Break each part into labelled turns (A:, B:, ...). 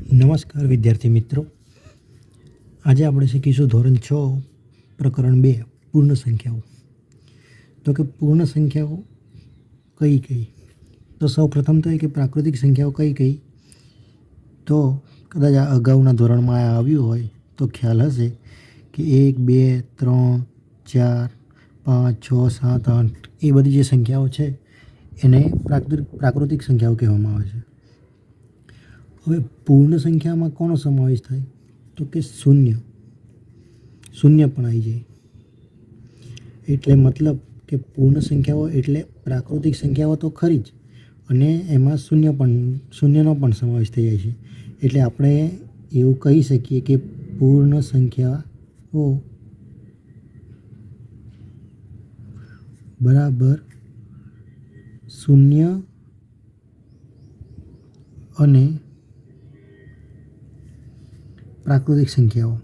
A: નમસ્કાર વિદ્યાર્થી મિત્રો, આજે આપણે શીખીશું ધોરણ 6 પ્રકરણ 2 પૂર્ણ સંખ્યાઓ. તો કે પૂર્ણ સંખ્યાઓ કઈ કઈ? તો સૌ પ્રથમ તો એ કે પ્રાકૃતિક સંખ્યાઓ કઈ કઈ? તો કદાચ આ અગાઉના ધોરણમાં આવ્યું હોય તો ખ્યાલ હશે કે 1, 2, 3, 4, 5, 6, 7, 8 એ બધી જે સંખ્યાઓ છે એને પ્રાકૃતિક સંખ્યાઓ કહેવામાં આવે છે. હવે પૂર્ણ સંખ્યામાં કોનો સમાવેશ થાય? તો કે શૂન્ય પણ આવી જાય. એટલે મતલબ કે પૂર્ણ સંખ્યાઓ એટલે પ્રાકૃતિક સંખ્યાઓ તો ખરી જ, અને એમાં શૂન્યનો પણ સમાવેશ થઈ જાય છે. એટલે આપણે એવું કહી શકીએ કે પૂર્ણ સંખ્યાઓ બરાબર શૂન્ય અને પ્રાકૃતિક સંખ્યાઓ.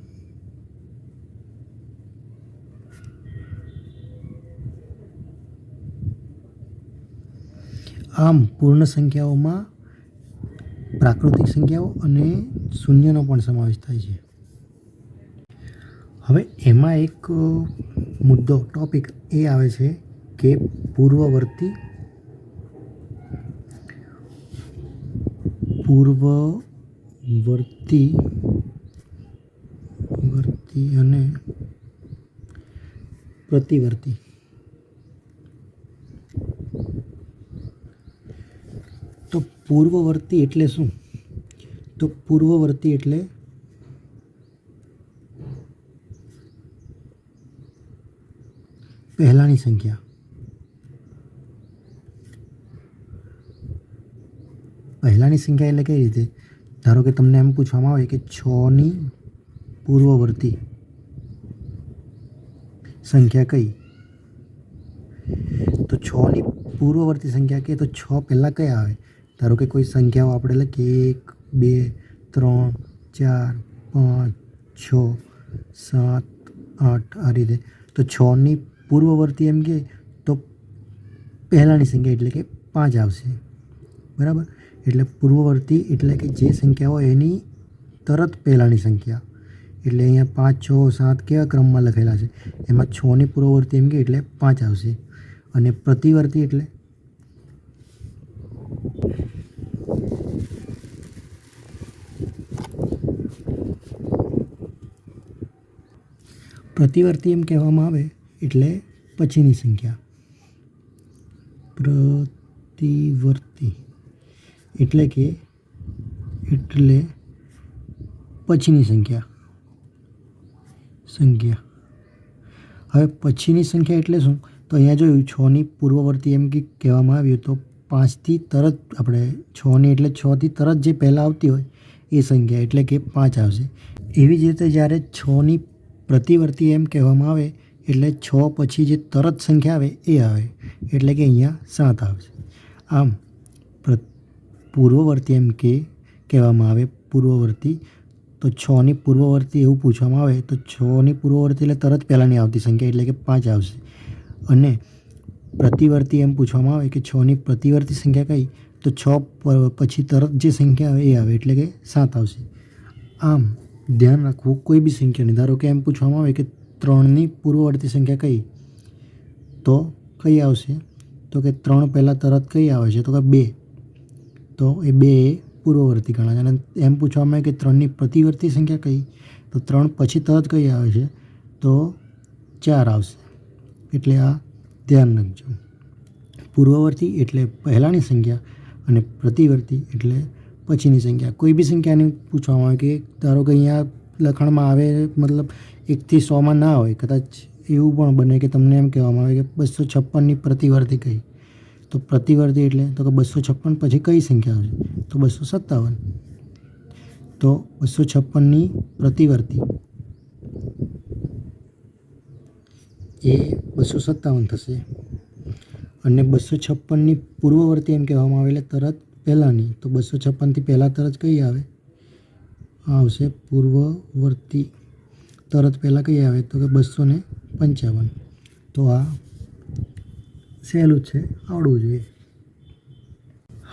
A: આમ પૂર્ણ સંખ્યાઓમાં પ્રાકૃતિક સંખ્યાઓ અને શૂન્યનો પણ સમાવેશ થાય છે. હવે એમાં એક મુદ્દો ટોપિક એ આવે છે કે પૂર્વવર્તી અને પ્રતિવર્તી. તો પૂર્વવર્તી એટલે શું? તો પૂર્વવર્તી એટલે પહેલાની સંખ્યા. પહેલાની સંખ્યા એટલે કઈ રીતે? ધારો કે તમને એમ પૂછવામાં આવે કે 6ની પૂર્વવર્તી સંખ્યા કઈ? તો 6ની પૂર્વવર્તી સંખ્યા કે તો 6 પહેલાં કયા આવે? ધારો કે કોઈ સંખ્યાઓ આપણે લખીએ 1, 2, 3, 4, 5, 6, 7, 8 આ રીતે. તો 6ની પૂર્વવર્તી એમ કે તો પહેલાંની સંખ્યા એટલે કે 5 આવશે. બરાબર? એટલે પૂર્વવર્તી એટલે કે જે સંખ્યાઓ એની તરત પહેલાંની સંખ્યા. એટલે અહીંયા 5, 6, 7 કેવા ક્રમમાં લખેલા છે, એમાં 6ની પૂર્વવર્તી એમ કે એટલે 5 આવશે. અને પ્રતિવર્તી એટલે એમ કહેવામાં આવે એટલે પછીની સંખ્યા. પ્રતિવર્તી એટલે પછીની સંખ્યા. હવે પછીની સંખ્યા એટલે શું? તો અહીંયા જોયું 6ની પૂર્વવર્તી એમ કે કહેવામાં આવ્યું તો 5થી તરત આપણે 6ની એટલે 6થી તરત જે પહેલાં આવતી હોય એ સંખ્યા એટલે કે 5 આવશે. એવી જ રીતે જ્યારે 6ની પ્રતિવર્તી એમ કહેવામાં આવે એટલે 6 પછી જે તરત સંખ્યા આવે એ આવે, એટલે કે અહીંયા 7 આવશે. આમ પૂર્વવર્તી એમ કે કહેવામાં આવે પૂર્વવર્તી. તો 6ની પૂર્વવર્તી એવું પૂછવામાં આવે તો 6ની પૂર્વવર્તી એટલે તરત પહેલાંની આવતી સંખ્યા એટલે કે 5 આવશે. અને પ્રતિવર્તી એમ પૂછવામાં આવે કે 6ની પ્રતિવર્તી સંખ્યા કઈ? તો 6 પછી તરત જે સંખ્યા આવે એ આવે એટલે કે 7 આવશે. આમ ધ્યાન રાખવું કોઈ બી સંખ્યાની. ધારો કે એમ પૂછવામાં આવે કે 3ની પૂર્વવર્તી સંખ્યા કઈ? તો કઈ આવશે? તો કે 3 પહેલાં તરત કઈ આવે છે? તો કે 2. તો એ 2 એ પૂર્વવર્તી ગણાશે. અને એમ પૂછવામાં આવે કે 3ની પ્રતિવર્તી સંખ્યા કઈ? તો 3 પછી તરત કઈ આવે છે? તો 4 આવશે. એટલે આ ધ્યાન રાખજો. પૂર્વવર્તી એટલે પહેલાંની સંખ્યા અને પ્રતિવર્તી એટલે પછીની સંખ્યા. કોઈ બી સંખ્યાને પૂછવામાં આવે કે ધારો કે અહીંયા લખાણમાં આવે મતલબ 1થી 100માં ના હોય, કદાચ એવું પણ બને કે તમને એમ કહેવામાં આવે કે 256ની પ્રતિવર્તી કઈ? તો પ્રતિવર્તી એટલે તો કે 256 પછી કઈ સંખ્યા આવશે? તો 257. તો 256ની પ્રતિવર્તી એ 257 થશે. અને 256ની પૂર્વવર્તી એમ કહેવામાં આવે એટલે તરત પહેલાંની. તો 256થી પહેલાં તરત કઈ આવે? આવશે પૂર્વવર્તી. તરત પહેલાં કઈ આવે? તો કે 255. તો આ સહેલું જ છે, આવડવું જોઈએ.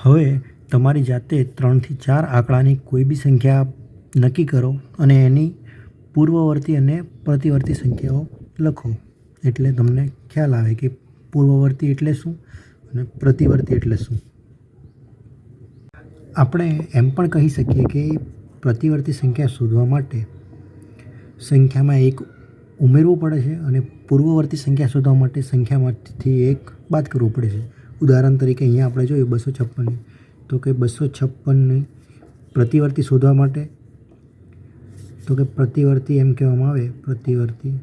A: હવે તમારી જાતે 3થી 4 આંકડાની કોઈ બી સંખ્યા નક્કી કરો અને એની પૂર્વવર્તી અને પ્રતિવર્તી સંખ્યાઓ લખો, એટલે તમને ખ્યાલ આવે કે પૂર્વવર્તી એટલે શું અને પ્રતિવર્તી એટલે શું. આપણે એમ પણ કહી શકીએ કે પ્રતિવર્તી સંખ્યા શોધવા માટે સંખ્યામાં એક ઉમેરવું પડે છે અને પૂર્વવર્તી સંખ્યા શોધવા માટે સંખ્યામાંથી એક બાદ કરવું પડે છે. ઉદાહરણ તરીકે અહીંયા આપણે જોયું 256, તો કે 256ની પ્રતિવર્તી શોધવા માટે તો કે પ્રતિવર્તી એમ કહેવામાં આવે, પ્રતિવર્તી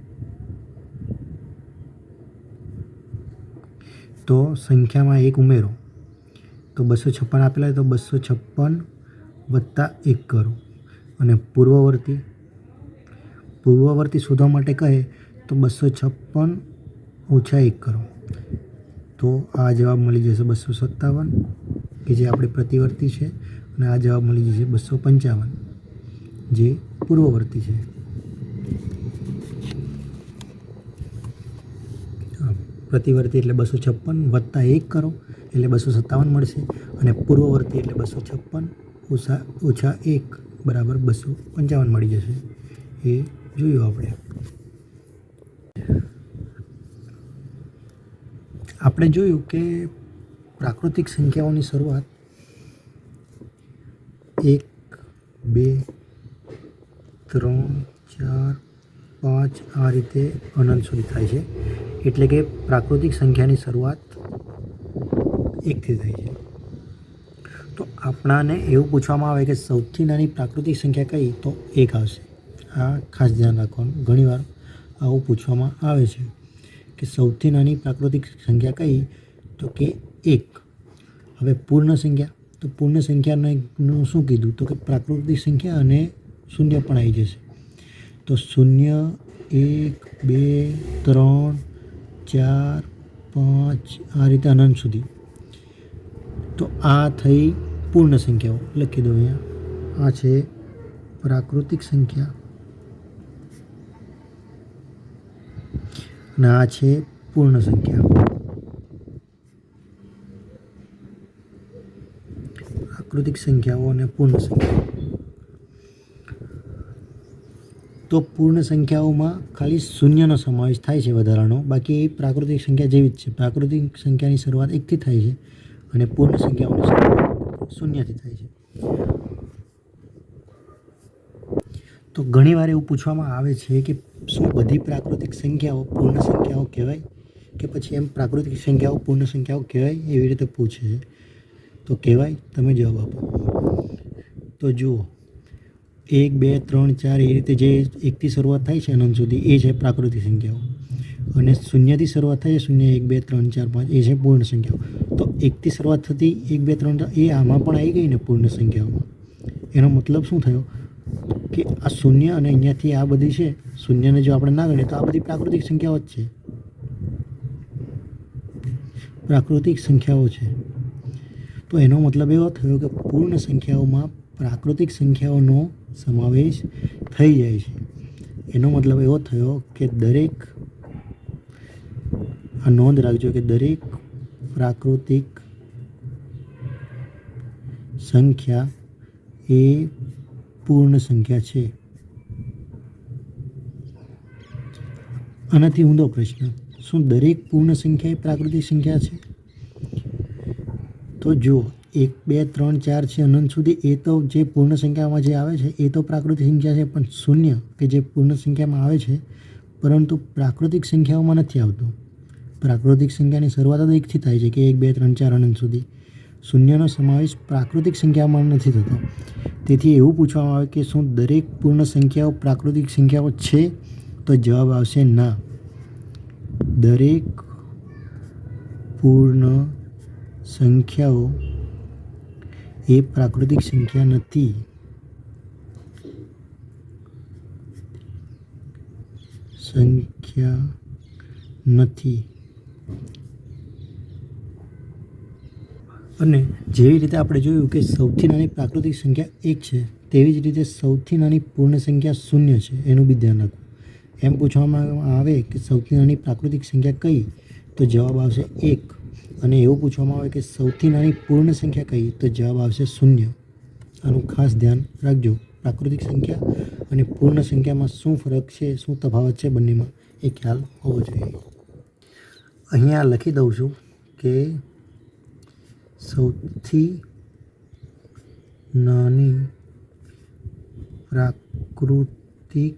A: તો સંખ્યામાં એક ઉમેરો, તો 256 આપેલા તો 256 વત્તા 1 કરો. અને પૂર્વવર્તી શોધવા માટે કહે તો 256 ઓછા 1 કરો, તો આ જવાબ મળી જશે 257 કે જે આપણી પ્રતિવર્તી છે, અને આ જવાબ મળી જશે 255 જે પૂર્વવર્તી છે. પ્રતિવર્તી એટલે 256 વત્તા 1 કરો એટલે 257 મળશે, અને પૂર્વવર્તી એટલે 256 ઓછા 1 બરાબર 255 મળી જશે. એ જોયું આપણે. આપણે જોયું કે પ્રાકૃતિક સંખ્યાઓની શરૂઆત 1, 2, 3, 4, 5 આ રીતે અનંત સુધી થાય છે. એટલે કે પ્રાકૃતિક સંખ્યાની શરૂઆત 1થી થાય છે. તો આપણાને એવું પૂછવામાં આવે કે સૌથી નાની પ્રાકૃતિક સંખ્યા કઈ, તો 1 આવશે. આ ખાસ ધ્યાન રાખવાનું, ઘણીવાર આવું પૂછવામાં આવે છે કે સૌથી નાની પ્રાકૃતિક સંખ્યા કઈ, તો કે 1. હવે પૂર્ણ સંખ્યા, તો પૂર્ણ સંખ્યાનું શું કીધું, તો કે પ્રાકૃતિક સંખ્યા અને શૂન્ય પણ આવી જશે. તો 0, 1, 2, 3, 4, 5 આ રીતે અનંત સુધી. તો આ થઈ પૂર્ણ સંખ્યાઓ, લખી દો અહીંયા. આ છે પ્રાકૃતિક સંખ્યા અને આ છે પૂર્ણ સંખ્યા. પ્રાકૃતિક સંખ્યાઓ અને પૂર્ણ સંખ્યાઓ. તો પૂર્ણ સંખ્યાઓમાં ખાલી શૂન્યનો સમાવેશ થાય છે વધારાનો, બાકી પ્રાકૃતિક સંખ્યા જેવી જ છે. પ્રાકૃતિક સંખ્યાની શરૂઆત 1થી થાય છે અને પૂર્ણ સંખ્યાઓની શરૂઆત 0થી થાય છે. તો ઘણીવાર એવું પૂછવામાં આવે છે કે શું બધી પ્રાકૃતિક સંખ્યાઓ પૂર્ણ સંખ્યાઓ કહેવાય, કે પછી એમ પ્રાકૃતિક સંખ્યાઓ પૂર્ણ સંખ્યાઓ કહેવાય, એવી રીતે પૂછે છે. તો કહેવાય. તમે જવાબ આપો. તો જુઓ, 1, 2, 3, 4 એ રીતે જે 1થી શરૂઆત થાય છે અનંત સુધી એ છે પ્રાકૃતિક સંખ્યાઓ, અને 0થી શરૂઆત થાય છે 0, 1, 2, 3, 4, 5 એ છે પૂર્ણ સંખ્યાઓ. તો 1થી શરૂઆત થતી 1, 2, 3 એ આમાં પણ આવી ગઈ ને પૂર્ણ સંખ્યાઓમાં. એનો મતલબ શું થયો કે આ 0 અને અહીંયાથી આ બધી છે, 0ને જો આપણે ના ગણીએ તો આ બધી પ્રાકૃતિક સંખ્યાઓ જ છે, પ્રાકૃતિક સંખ્યાઓ છે. તો એનો મતલબ એવો થયો કે પૂર્ણ સંખ્યાઓમાં પ્રાકૃતિક સંખ્યાઓનો સમાવેશ થઈ જાય છે. એનો મતલબ એવો થયો કે દરેક, આ નોંધ રાખજો કે દરેક પ્રાકૃતિક સંખ્યા એ પૂર્ણ સંખ્યા છે. આનાથી ઊંધો પ્રશ્ન, શું દરેક પૂર્ણ સંખ્યા એ પ્રાકૃતિક સંખ્યા છે? તો જુઓ, 1, 2, 3, 4 છે અનંત સુધી, એ તો જે પૂર્ણ સંખ્યામાં જે આવે છે એ તો પ્રાકૃતિક સંખ્યા છે, પણ 0 કે જે પૂર્ણ સંખ્યામાં આવે છે પરંતુ પ્રાકૃતિક સંખ્યાઓમાં નથી આવતો. પ્રાકૃતિક સંખ્યાની શરૂઆત જ 1થી થાય છે કે 1, 2, 3, 4 અનંત સુધી. 0નો સમાવેશ પ્રાકૃતિક સંખ્યામાં નથી થતો. તેથી એવું પૂછવામાં આવે કે શું દરેક પૂર્ણ સંખ્યાઓ પ્રાકૃતિક સંખ્યાઓ છે? તો જવાબ આવશે ના. દરેક પૂર્ણ સંખ્યાઓ એ પ્રાકૃતિક સંખ્યા નથી. અને જેવી રીતે આપણે જોયું કે સૌથી નાની પ્રાકૃતિક સંખ્યા 1 છે, તેવી જ રીતે સૌથી નાની પૂર્ણ સંખ્યા 0 છે. એનું બી ધ્યાન રાખવું. એમ પૂછવામાં આવે કે સૌથી નાની પ્રાકૃતિક સંખ્યા કઈ, તો જવાબ આવશે 1. અને એવું પૂછવામાં આવે કે સૌથી નાની પૂર્ણ સંખ્યા કઈ, તો જવાબ આવશે 0. આનું ખાસ ધ્યાન રાખજો. પ્રાકૃતિક સંખ્યા અને પૂર્ણ સંખ્યામાં શું ફરક છે, શું તફાવત છે બંનેમાં, એ ખ્યાલ હોવો જોઈએ. અહીંયા લખી દઉં છું કે સૌથી નાની પ્રાકૃતિક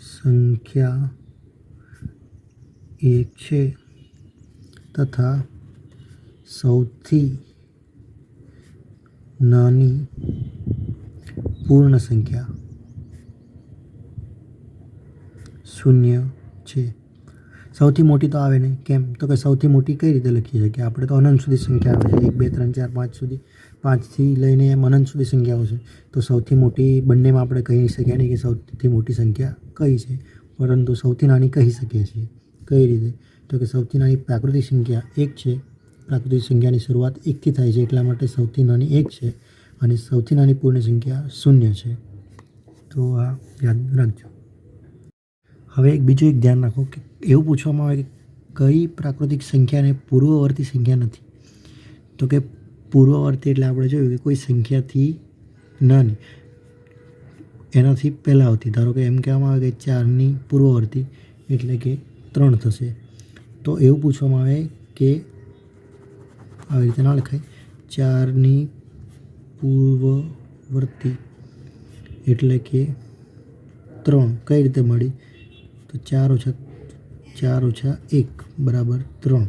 A: સંખ્યા 1 છે તથા સૌથી નાની પૂર્ણ સંખ્યા 0 છે. સૌથી મોટી તો આવે નહીં. કેમ? તો કે સૌથી મોટી કઈ રીતે લખી શકીએ આપણે? તો અનંત સુધી સંખ્યા આવે છે. 1 2 3 4 5 સુધી, 5થી લઈને એમ અનંત સુધી સંખ્યાઓ છે. તો સૌથી મોટી બંનેમાં આપણે કહી શકીએ નહીં કે સૌથી મોટી સંખ્યા કઈ છે, પરંતુ સૌથી નાની કહી શકીએ છીએ. કઈ રીતે? તો કે સૌથી નાની પ્રાકૃતિક સંખ્યા 1 છે. પ્રાકૃતિક સંખ્યાની શરૂઆત 1થી થાય છે, એટલા માટે સૌથી નાની 1 છે અને સૌથી નાની પૂર્ણ સંખ્યા 0 છે. તો આ યાદ રાખજો. હવે બીજું એક ધ્યાન રાખો કે એવું પૂછવામાં આવે કે કઈ પ્રાકૃતિક સંખ્યાને પૂર્વવર્તી સંખ્યા નથી. તો કે પૂર્વવર્તી એટલે આપણે જોયું કે કોઈ સંખ્યાથી નાની, એનાથી પહેલાં આવતી. ધારો કે એમ કહેવામાં આવે કે 4ની પૂર્વવર્તી એટલે કે 3 થશે. તો એવું પૂછવામાં આવે કે આવી રીતે ના લખાય. 4ની પૂર્વવર્તી એટલે કે 3 કઈ રીતે મળી? તો 4 ઓછા 1 બરાબર 3.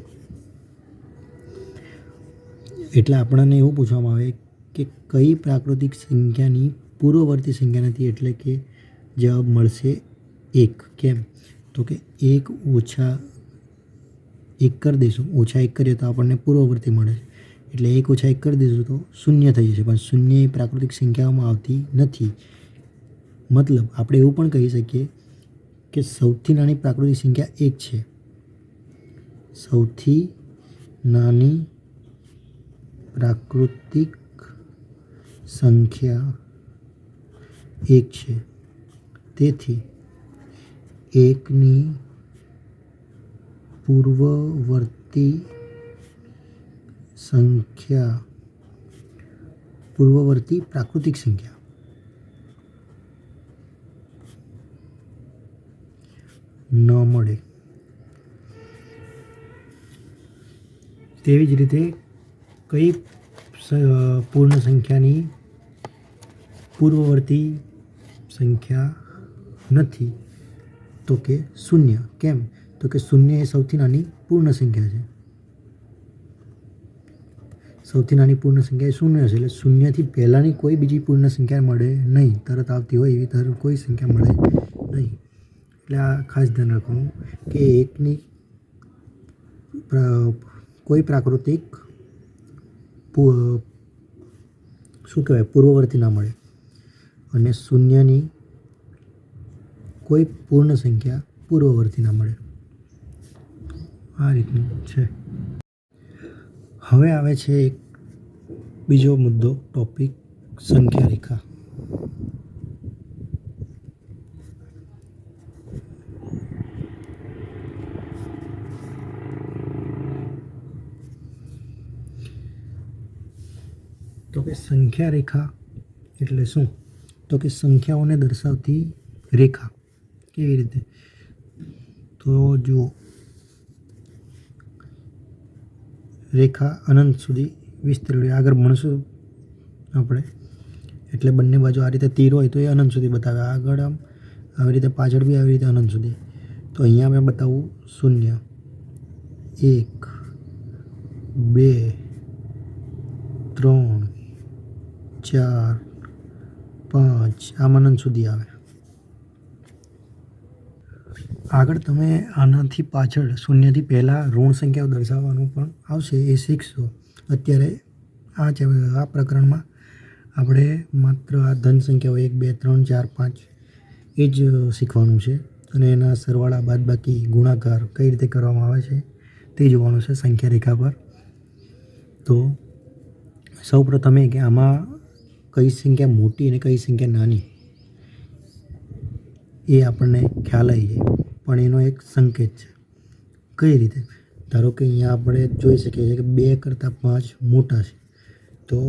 A: એટલે આપણને એવું પૂછવામાં આવે કે કઈ પ્રાકૃતિક સંખ્યાની પૂર્વવર્તી સંખ્યા નથી, એટલે કે જવાબ મળશે 1. કેમ? તો કે 1 ઓછા 1 કરી દઈશું, ઓછા 1 કરીએ તો આપણને પૂર્વવર્તી મળે છે. એટલે 1 ઓછા 1 કરી દઈશું તો 0 થઈ જશે, પણ 0 એ પ્રાકૃતિક સંખ્યાઓમાં આવતી નથી. મતલબ આપણે એવું પણ કહી શકીએ કે સૌથી નાની પ્રાકૃતિક સંખ્યા 1 છે. સૌથી નાની પ્રાકૃતિક સંખ્યા 1 છે. તેથી 1ની પૂર્વવર્તી પ્રાકૃતિક સંખ્યા ન મળે. તેવી જ રીતે કઈ પૂર્ણ સંખ્યાની પૂર્વવર્તી સંખ્યા નથી? તો કે 0. કેમ? તો કે 0 એ સૌથી નાની પૂર્ણ સંખ્યા છે. સૌથી નાની પૂર્ણ સંખ્યા એ 0 છે. એટલે 0થી પહેલાંની કોઈ બીજી પૂર્ણ સંખ્યા મળે નહીં. તરત આવતી હોય એવી તરત કોઈ સંખ્યા મળે નહીં. એટલે આ ખાસ ધ્યાન રાખવાનું કે 1ની કોઈ પ્રાકૃતિક પૂર્વવર્તી ના મળે અને 0ની કોઈ પૂર્ણ સંખ્યા પૂર્વવર્તી ના મળે. આ રીતનું છે. હવે આવે છે એક બીજો મુદ્દો, ટોપિક સંખ્યા રેખા. તો કે સંખ્યા રેખા એટલે શું? તો કે સંખ્યાઓને દર્શાવતી રેખા. કેવી રીતે? તો જુઓ, રેખા અનંત સુધી વિસ્તરેલી. આગળ ભણશું આપણે, એટલે બંને બાજુ આ રીતે તીર હોય તો એ અનંત સુધી બતાવે. આગળ આમ આવી રીતે, પાછળ બી આવી રીતે અનંત સુધી. તો અહીંયા મેં બતાવું 0 1 2 3 4 5 આમ અનંત સુધી આવે. આગળ તમે આનાથી પાછળ 0થી પહેલાં ઋણ સંખ્યાઓ દર્શાવવાનું પણ આવશે, એ શીખશો. અત્યારે આ પ્રકરણમાં આપણે માત્ર આ ધન સંખ્યાઓ 1 2 3 4 5 એ જ શીખવાનું છે અને એના સરવાળા, બાદબાકી, ગુણાકાર કઈ રીતે કરવામાં આવે છે તે જોવાનું છે સંખ્યા રેખા પર. તો સૌપ્રથમ કે આમાં કઈ સંખ્યા મોટી અને કઈ સંખ્યા નાની એ આપણને ખ્યાલ આવી જાય, પણ એનો એક સંકેત છે. કઈ રીતે? ધારો કે અહીંયા આપણે જોઈ શકીએ છીએ કે 2 કરતાં 5 મોટા છે, તો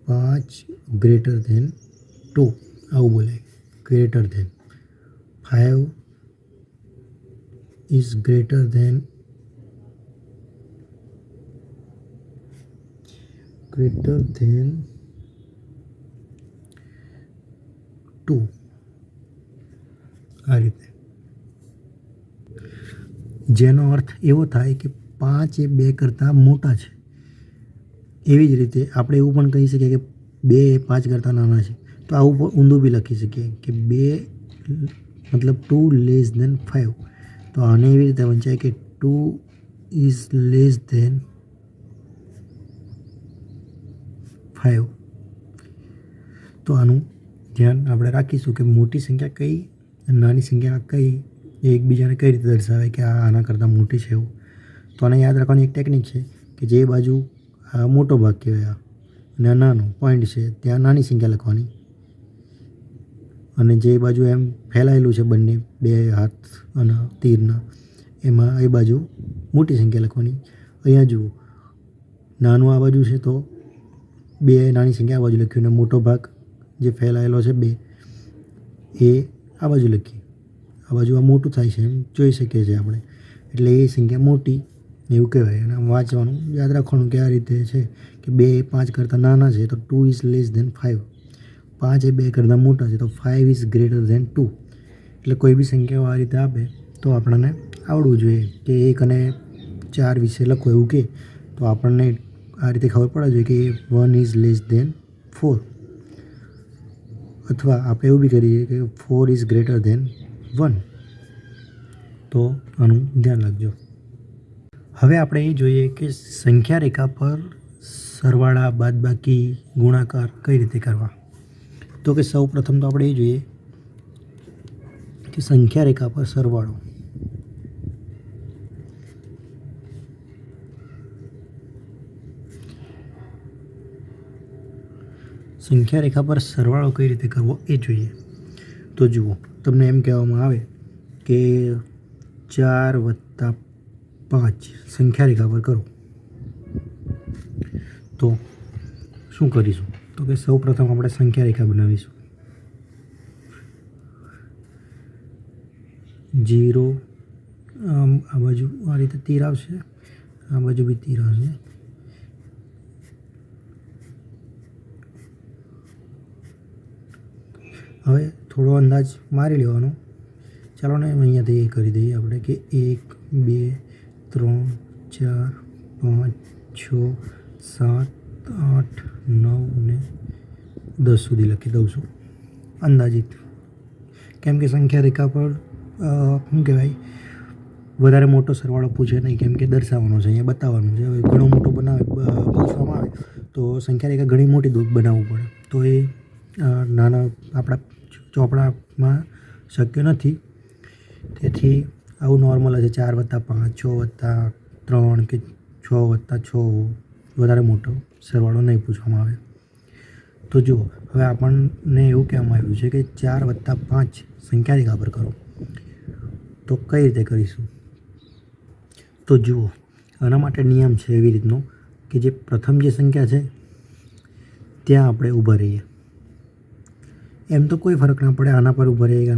A: 5 ગ્રેટર ધેન 2 આવું બોલાય. Greater than 5 is greater than 2. આ રીતે, જેનો અર્થ એવો થાય કે 5 એ 2 કરતાં મોટા છે. એવી જ રીતે આપણે એવું પણ કહી શકીએ કે 2 એ 5 કરતાં નાના છે. તો આવું પણ ઊંધું બી લખી શકીએ કે 2 મતલબ 2 લેસ ધેન 5. તો આને એવી રીતે વંચાય કે 2 ઇઝ લેસ ધેન 5. તો આનું ધ્યાન આપણે રાખીશું કે મોટી સંખ્યા કઈ અને નાની સંખ્યા કઈ એ એકબીજાને કઈ રીતે દર્શાવે કે આ આના કરતાં મોટી છે એવું. તો આને યાદ રાખવાની એક ટેકનિક છે કે જે બાજુ આ મોટો ભાગ કહેવાય અને આ નાનો પોઈન્ટ છે ત્યાં નાની સંખ્યા લખવાની, અને જે બાજુ એમ ફેલાયેલું છે બંને 2 હાથ અને તીરના એમાં એ બાજુ મોટી સંખ્યા લખવાની. અહીંયા જુઓ, નાનું આ બાજુ છે તો 2 નાની સંખ્યા આ બાજુ લખ્યું, અને મોટો ભાગ જે ફેલાયેલો છે 2 એ આ બાજુ લખીએ. આ બાજુ આ મોટું થાય છે એમ જોઈ શકીએ છીએ આપણે, એટલે એ સંખ્યા મોટી એવું કહેવાય. અને વાંચવાનું યાદ રાખવાનું કે આ રીતે છે કે 2 એ 5 કરતાં નાના છે તો 2 ઇઝ લેસ ધેન 5. 5 એ 2 કરતાં મોટા છે તો 5 ઇઝ ગ્રેટર ધેન 2. એટલે કોઈ બી સંખ્યાઓ આ રીતે આપે તો આપણને આવડવું જોઈએ કે 1 અને 4 વિશે લખો એવું કે તો આપણને આ રીતે ખબર પડે જોઈએ કે 1 ઇઝ લેસ ધેન 4. અથવા આપણે એવું બી કરીએ કે 4 ઇઝ ગ્રેટર ધેન 1. તો આનું ધ્યાન રાખજો. હવે આપણે એ જોઈએ કે સંખ્યા રેખા પર સરવાળા, બાદબાકી, ગુણાકાર કઈ રીતે કરવા. તો કે સૌ પ્રથમ તો આપણે એ જોઈએ કે સંખ્યા રેખા પર સરવાળો. સંખ્યા રેખા પર સરવાળો કઈ રીતે કરવો એ જોઈએ. તો જુઓ, તમને એમ કહેવામાં આવે કે 4 + 5 સંખ્યા રેખા પર કરો, તો શું કરીશું? તો કે સૌ પ્રથમ આપણે સંખ્યા રેખા બનાવીશું. 0 આ બાજુ આ રીતે તીર આવશે, આ બાજુ બી તીર આવશે. હવે થોડો અંદાજ મારી લેવાનો. ચાલો ને અહીંયાથી એ કરી દઈએ આપણે કે 1 2 3 4 5 6 7 8 9 ને 10 સુધી લખી દઉં છું અંદાજિત. કેમ કે સંખ્યા રેખા પર શું કહેવાય, વધારે મોટો સરવાળો પૂછે નહીં, કેમ કે દર્શાવવાનો છે, અહીંયા બતાવવાનું છે. હવે ઘણો મોટો પૂછવામાં આવે તો સંખ્યા રેખા ઘણી મોટી બનાવવું પડે, તો એ નાના આપણા ચોપડામાં શક્ય નથી. તેથી આવું નોર્મલ હશે 4 + 5 6 + 3 કે 6 + 6 વધારે મોટો સરવાળો નહીં પૂછવામાં આવે. તો જુઓ, હવે આપણને એવું કહેવામાં આવ્યું છે કે 4 + 5 સંખ્યા રેખા પર કરો. તો કઈ રીતે કરીશું? તો જુઓ, આના માટે નિયમ છે એવી રીતનો કે જે પ્રથમ જે સંખ્યા છે ત્યાં આપણે ઊભા રહીએ. એમ તો કોઈ ફરક ના પડે આના પર ઊભા રહીએ.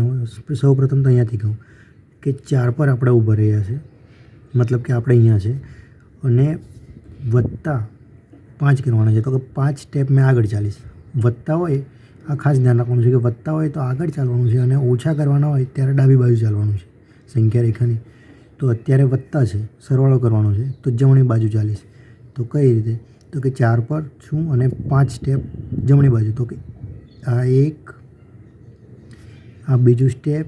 A: સૌ પ્રથમ તો અહીંયાથી કહું કે 4 પર આપણે ઊભા રહ્યા છે, મતલબ કે આપણે અહીંયા છે, અને +5 કરવાના છે. તો કે 5 સ્ટેપ મેં આગળ ચાલીશ. વત્તા હોય, આ ખાસ ધ્યાન રાખવાનું છે કે વત્તા હોય તો આગળ ચાલવાનું છે, અને ઓછા કરવાના હોય ત્યારે ડાબી બાજુ ચાલવાનું છે સંખ્યા રેખાની. તો અત્યારે વત્તા છે, સરવાળો કરવાનો છે, તો જમણી બાજુ ચાલીશ. તો કઈ રીતે? તો કે 4 પર છું અને 5 સ્ટેપ જમણી બાજુ. તો કે આ એક, આ બીજું સ્ટેપ,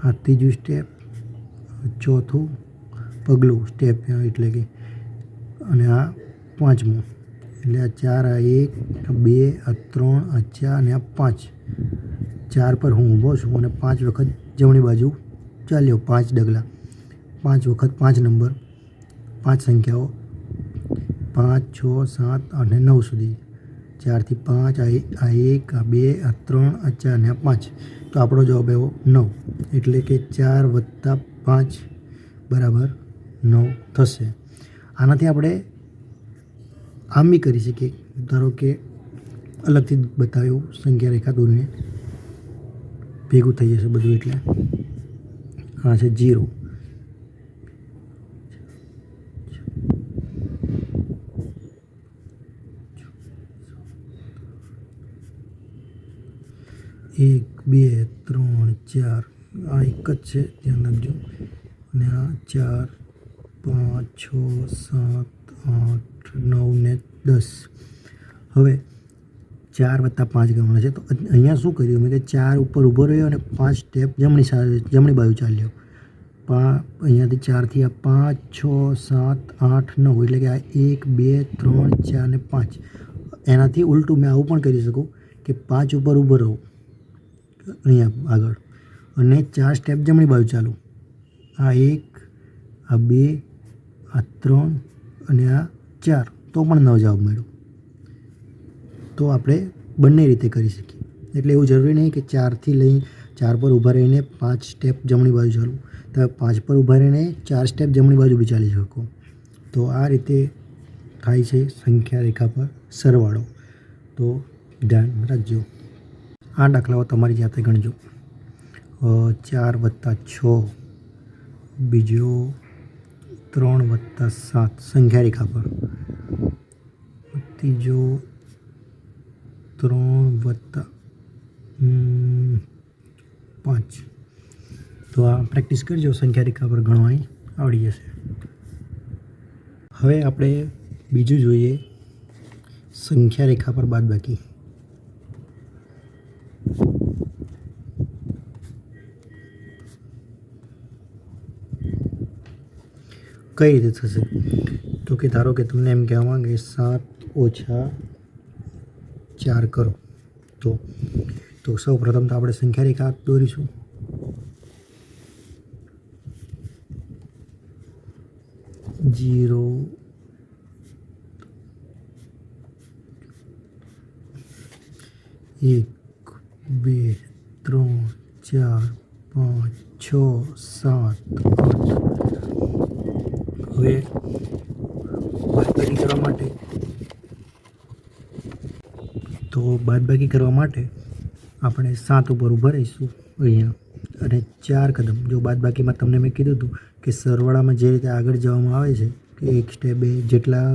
A: આ ત્રીજું સ્ટેપ, ચોથું પગલું સ્ટેપ એટલે કે, અને આ પાંચમું. એટલે આ 4, આ 1, આ 2, આ 3, આ 4 અને આ 5. 4 પર હું ઊભો છું અને 5 વખત જમણી બાજુ ચાલ્યો, 5 ડગલા, 5 વખત 5 નંબર, 5 સંખ્યાઓ, 5 6 7 8 અને 9 સુધી. 4 થી 5, આ 1, આ 2, આ 3, આ 4 અને આ 5. તો આપણો જવાબ આવ્યો 9. એટલે કે 4 + 5 = 9 થશે. આનાથી આપણે આમ બી કરી શકીએ. ધારો કે અલગથી બતાવ્યું સંખ્યા રેખા દોરીને ભેગું થઈ જશે બધું. એટલે આ છે 0, 1 2 3 4 આ એક જ છે, ધ્યાન રાખજો. અને આ 4 5 6 7 8 9 ને 10. હવે 4 + 5 કરવાના છે. તો અહીંયા શું કર્યું મેં કે 4 ઉપર ઊભો રહ્યો અને 5 સ્ટેપ જમણી બાજુ ચાલ્યો. અહીંયાથી 4થી આ 5 6 7 8 9 એટલે કે આ 1 2 3 4 ને 5. એનાથી ઉલટું મેં આવું પણ કરી શકું કે 5 ઉપર ઊભો રહું અહીંયા આગળ અને 4 સ્ટેપ જમણી બાજુ ચાલું. આ 1 આ 2 આ 3 અને આ 4. તો પણ 9 જવાબ મળ્યો. તો આપણે બંને રીતે કરી શકીએ. એટલે એવું જરૂરી નહીં કે 4થી લઈ 4 પર ઊભા રહીને 5 સ્ટેપ જમણી બાજુ ચાલવું. તમે 5 પર ઊભા રહીને 4 સ્ટેપ જમણી બાજુ બી ચાલી શકો. તો આ રીતે થાય છે સંખ્યા રેખા પર સરવાળો. તો ધ્યાન રાખજો. આ દાખલાઓ તમારી જાતે ગણજો. 4 + 6, બીજો 3 + 7 સંખ્યા રેખા પર, ત્રીજો 3 + 5. તો આ પ્રેક્ટિસ કરજો, સંખ્યા રેખા પર ગણવાની આવડી જશે. હવે આપણે બીજું જોઈએ, સંખ્યા રેખા પર બાદબાકી. કઈ રીતે થશે? તો કે ધારો કે તમને એમ કહેવામાં કે 7 - 4 કરો. તો સૌ પ્રથમ તો આપણે સંખ્યા રેખા દોરીશું. ઝીરો, 1 2 3 4 5 6 7 8. હવે બાદબાકી કરવા માટે આપણે 7 ઉપર ઊભા રહીશું અહીંયા અને 4 કદમ. જો બાદબાકીમાં તમને મેં કીધું હતું કે સરવાળામાં જે રીતે આગળ જવામાં આવે છે કે એક સ્ટેપ જેટલા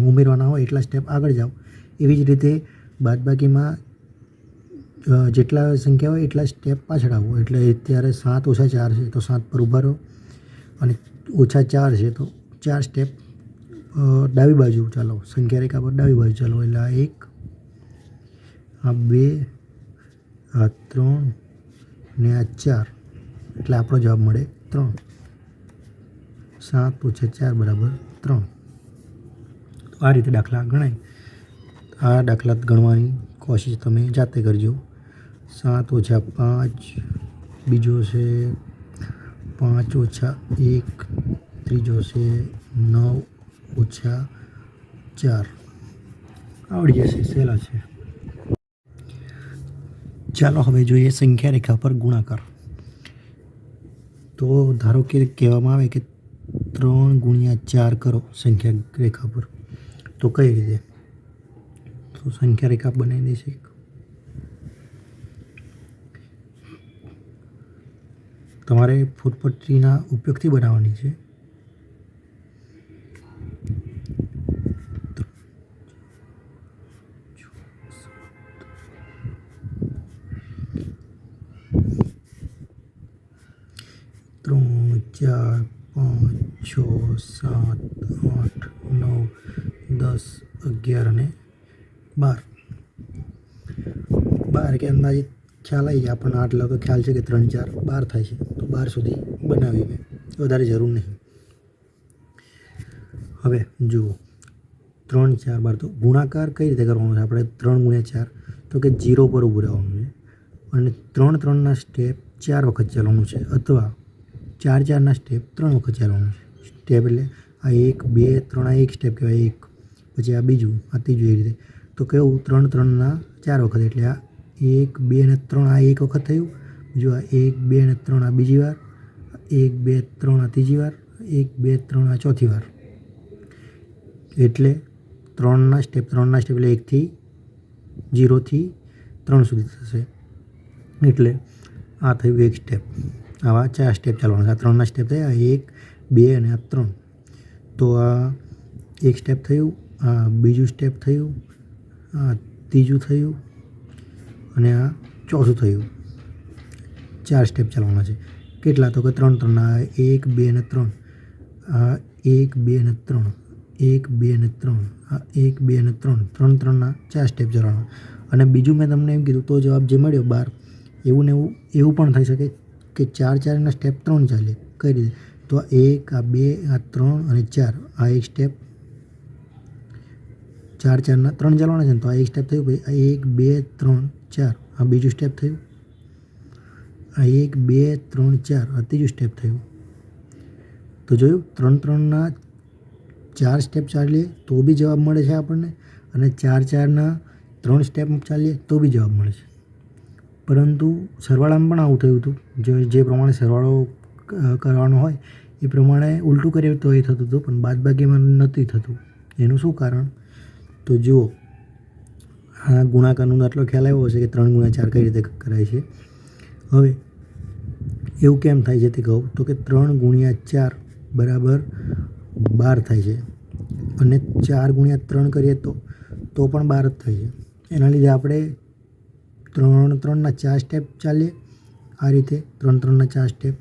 A: ઉમેરવાના હોય એટલા સ્ટેપ આગળ જાઓ, એવી જ રીતે બાદબાકીમાં જેટલા સંખ્યા હોય એટલા સ્ટેપ પાછળ આવો. એટલે અત્યારે 7 - 4 છે તો 7 પર ઊભા રહો અને -4 છે તો 4 સ્ટેપ ડાબી બાજુ ચાલો. સંખ્યા રેખા પર ડાબી બાજુ ચાલો. એટલે આ 1 આ 2 આ 3 ને આ 4. એટલે આપણો જવાબ મળે 3. 7 - 4 = 3. તો આ રીતે દાખલા ગણાય. આ દાખલા ગણવાની કોશિશ તમે જાતે કરજો. 7 - 5, બીજો છે 5 - 1, ત્રીજો છે 9 - 4. આવડી જશે, સહેલા છે. ચાલો હવે જોઈએ સંખ્યા રેખા પર ગુણાકાર. તો ધારો કે કહેવામાં આવે કે 3 × 4 કરો સંખ્યા રેખા પર. તો કઈ રીતે? તો સંખ્યા રેખા બનાવી દઈશું. તમારે ફૂટપટ્ટીના ઉપયોગથી બનાવવાની છે. ત્રણ, 4, 5, 6, 7, 8, 9, 10, 11 અને 12. 12 કે અંદાજિત ખ્યાલ આવી જાય આપણને. આટલો તો ખ્યાલ છે કે 3 4 12 થાય છે. તો 12 સુધી બનાવી મેં, વધારે જરૂર નહીં. હવે જુઓ 3 4 12. તો ગુણાકાર કઈ રીતે કરવાનો છે આપણે? 3 × 4 તો કે 0 પર ઊભું રહેવાનું છે અને 3 3ના સ્ટેપ 4 વખત ચાલવાનું છે, અથવા 4 4 ના સ્ટેપ 3 વખત ચાલવાનું છે. સ્ટેપ એટલે આ 1 2 3 આ એક સ્ટેપ કહેવાય, એક, પછી આ બીજું, આ ત્રીજું. એ રીતે તો કેવું 3 3ના 4 વખત એટલે આ 1 2 અને 3 આ એક વખત થયું. બીજું આ 1 2 અને 3 આ બીજી વાર, 1 2 3 આ ત્રીજી વાર, 1 2 3 આ ચોથી વાર એટલે 3ના સ્ટેપ એટલે 1 થી 0 થી 3 સુધી થશે. એટલે આ થયું એક સ્ટેપ. આવા 4 સ્ટેપ ચાલવાના. આ 3ના સ્ટેપ થયા 1 2 અને આ 3. તો આ એક સ્ટેપ થયું, આ બીજું સ્ટેપ થયું, આ ત્રીજું થયું અને આ ચોથું થયું. 4 સ્ટેપ ચાલવાના છે. કેટલા? તો કે 3 3ના 1 2 અને 3. આ 1 2 અને 3, 1 2 અને 3, આ 1 2 અને 3, 3 3ના 4 સ્ટેપ ચાલવાના. અને બીજું મેં તમને એમ કીધું તો જવાબ જે મળ્યો 12. એવું ને એવું પણ થઈ શકે કે 4 4ના સ્ટેપ 3 ચાલે. કઈ રીતે? તો આ 1 આ 2 આ 3 અને 4 આ એક સ્ટેપ. 4 4ના 3 ચાલવાના છે ને, તો આ એક સ્ટેપ થયું. પછી આ 1 2 3 4 આ બીજું સ્ટેપ થયું. આ 1 2 3 4 આ ત્રીજું સ્ટેપ થયું. તો જોયું, 3 3ના 4 સ્ટેપ ચાલીએ તો બી જવાબ મળે છે આપણને, અને 4 4ના 3 સ્ટેપ ચાલીએ તો બી જવાબ મળે છે. પરંતુ સરવાળામાં પણ આવું થયું હતું. જે પ્રમાણે સરવાળો કરવાનો હોય એ પ્રમાણે ઉલટું કરીએ તો એ થતું હતું, પણ બાદબાકીમાં નથી થતું. એનું શું કારણ? તો જુઓ, આ ગુણાકારનો દાખલો ખ્યાલ આવ્યો હશે કે 3 × 4 કઈ રીતે કરાય છે. હવે એવું કેમ થાય છે તે કહું તો કે 3 × 4 બરાબર 12 થાય છે, અને 4 × 3 કરીએ તો પણ 12 જ થાય છે. એના લીધે આપણે 3 3ના 4 સ્ટેપ ચાલીએ આ રીતે, 3 3ના 4 સ્ટેપ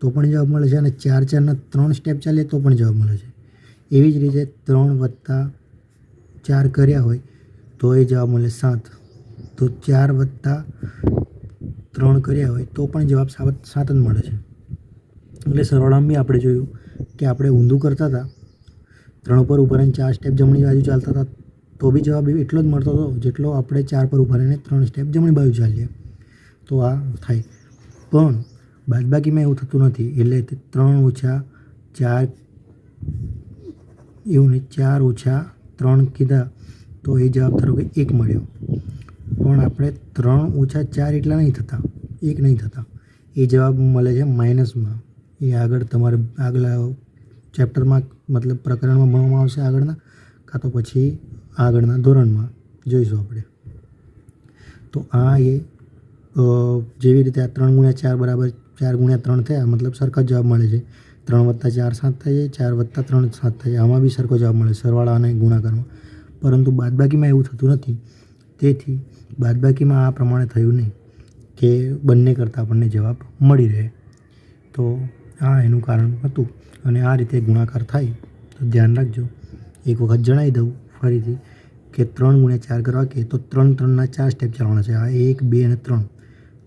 A: તો પણ જવાબ મળે છે, અને 4 4ના 3 સ્ટેપ ચાલીએ તો પણ જવાબ મળે છે. એવી જ રીતે 3 + 4 કર્યા હોય તો એ જવાબ મળે 7. તો 4 + 3 કર્યા હોય તો પણ જવાબ 7 જ મળે છે. એટલે સરવાળામાં બી આપણે જોયું કે આપણે ઊંધું કરતા હતા, 3 પર ઊભા રહીને 4 સ્ટેપ જમણી બાજુ ચાલતા હતા તો બી જવાબ એટલો જ મળતો હતો જેટલો આપણે 4 પર ઊભા રહીને 3 સ્ટેપ જમણી બાજુ ચાલીએ તો આ થાય. પણ બાદબાકીમાં એવું થતું નથી. એટલે 3 - 4 એવું નહીં, 4 - 3 કીધા તો એ જવાબ ધારો કે 1 મળ્યો. પણ આપણે 3 - 4 એટલા નહીં થતા, 1 નહીં થતા. એ જવાબ મળે છે માઇનસમાં. એ આગળ તમારે આગલા ચેપ્ટરમાં મતલબ પ્રકરણમાં ભણવામાં આવશે આગળના, કાં તો પછી આગળના ધોરણમાં જોઈશું આપણે. તો આ જેવી રીતે આ 3 × 4 બરાબર 4 × 3 થયા, મતલબ સરખા જવાબ મળે છે. 3 + 4 7 થાય છે, 4 + 3 7 થાય છે. આમાં બી સરખો જવાબ મળે સરવાળા અને ગુણાકારમાં. પરંતુ બાદબાકીમાં એવું થતું નથી. તેથી બાદબાકીમાં આ પ્રમાણે થયું નહીં કે બંને કરતાં આપણને જવાબ મળી રહે. તો આ એનું કારણ હતું. અને આ રીતે ગુણાકાર થાય તો ધ્યાન રાખજો. એક વખત જણાવી દઉં ફરીથી કે 3 × 4 કરવા કે તો 3 3ના 4 સ્ટેપ ચાલવાના છે. આ 1 2 અને 3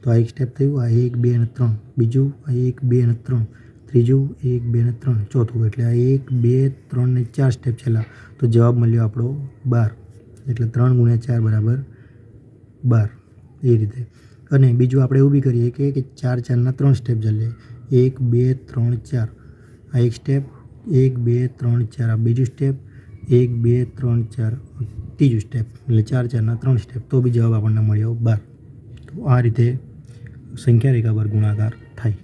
A: તો આ એક સ્ટેપ થયું. આ 1 2 અને 3 બીજું, આ 1 2 અને 3 ત્રીજું, 1 2 અને 3 ચોથું. એટલે આ 1 2 3 ને 4 સ્ટેપ છેલ્લા. તો જવાબ મળ્યો આપણો 12. એટલે 3 × 4 બરાબર 12. એ રીતે. અને બીજું આપણે એવું બી કરીએ કે 4 4ના 3 સ્ટેપ ચાલીએ. 1 2 3 4 આ એક સ્ટેપ, 1 2 3 4 આ બીજું સ્ટેપ, 1 2 3 4 ત્રીજું સ્ટેપ. એટલે 4 4ના 3 સ્ટેપ તો બી જવાબ આપણને મળ્યો 12. તો આ રીતે સંખ્યા રેખા પર ગુણાકાર થાય.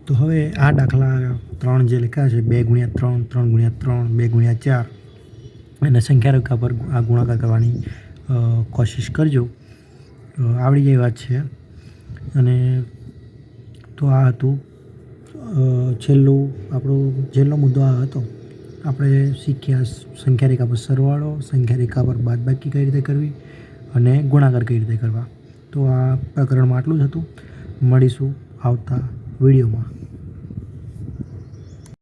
A: તો હવે આ દાખલા 3 જે લખ્યા છે 2 × 3, 3 × 3, 2 × 4 અને સંખ્યા રેખા પર આ ગુણાકાર કરવાની કોશિશ કરજો. આવડી જાય વાત છે. અને તો આ હતું છેલ્લો મુદ્દો આ હતો. આપણે શીખ્યા સંખ્યા રેખા પર સરવાળો, સંખ્યા રેખા પર બાદબાકી કઈ રીતે કરવી અને ગુણાકાર કઈ રીતે કરવા. તો આ પ્રકરણમાં આટલું જ હતું. મળીશું આવતા વિડીયોમાં.